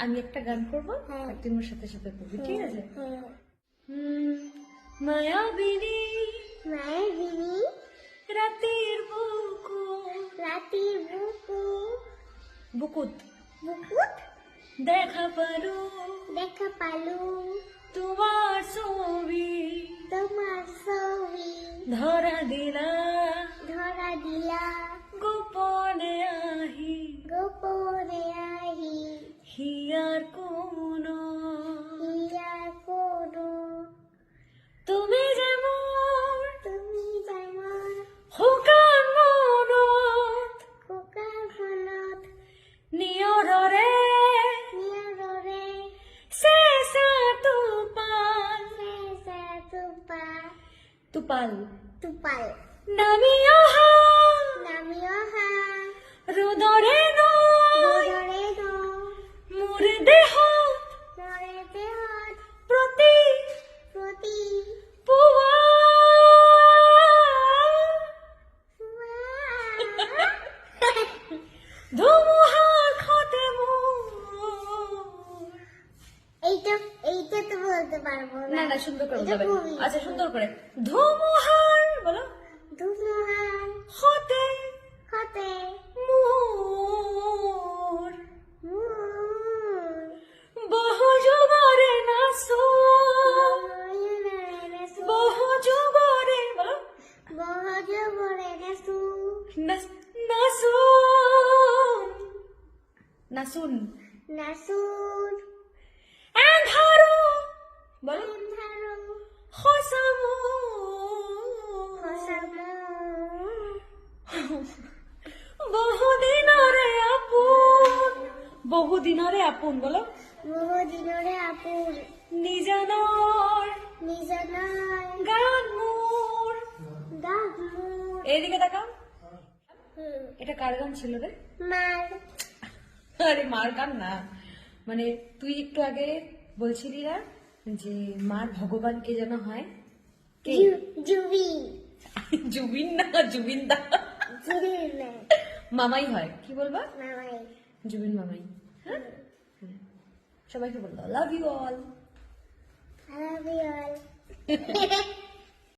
আমি একটা গান করবো আর তুমি ওর সাথে সাথে করবি, ঠিক আছে? মায়াবিনী মায়াবিনী রাতের বুকু রাতের বুকু বুকুত বুকুত দেখা পারো দেখা পালু তোমার ছবি তোমার ছবি ধরা দিলা ধরা দিলা গোপনে আহি গোপনে আহি হিয়ার কোনো হিয়ার কোনো তুমি যেমন তুমি যেমন হুকান মনত কোকা ঘনত নিয়ৰৰে নিয়ৰৰে চেঁচা টোপাল চেঁচা টোপাল টোপাল নামি অহা নামি অহা ৰ'দৰে নৈ বদৰে ন মোৰ দেহত নৰে দেহত প্ৰতি প্ৰতি পুৱা ধুমুহাৰ খতে মোৰ এইটা এইটা তো বলতে পারবো না না না সুন্দর করে এটা বলতে হবে। খুবই আচ্ছা সুন্দর করে ধুমুহার বলো ধুমুহার হতে হতে মোর মোর বহু যুগরে নাচুন বহু যুগরে বলো বহজ বলে নেসু নাচুন নাচুন নাসুর এন্ধারো বলো এন্ধারো হসামো হসামো বহুদিনরে আপন বহুদিনরে আপন বলো বহু দিনরে আপুর নিজানৰ নিজনার গান মোৰ দাগমুর এইদিকে তাকাও এটা কার গান ছিল রে? মার আরে মার গান না, মানে তুই একটু আগে বলছিলি না যে মার ভগবান কে যেন হয়, কে? জুবিন জুবিন না, জুবিন দা জুবিন না মামাই হয়, কি বলবা? মামাই জুবিন মামাই। হ্যাঁ হ্যাঁ। সবাইকে বল দাও love you all. I love you all.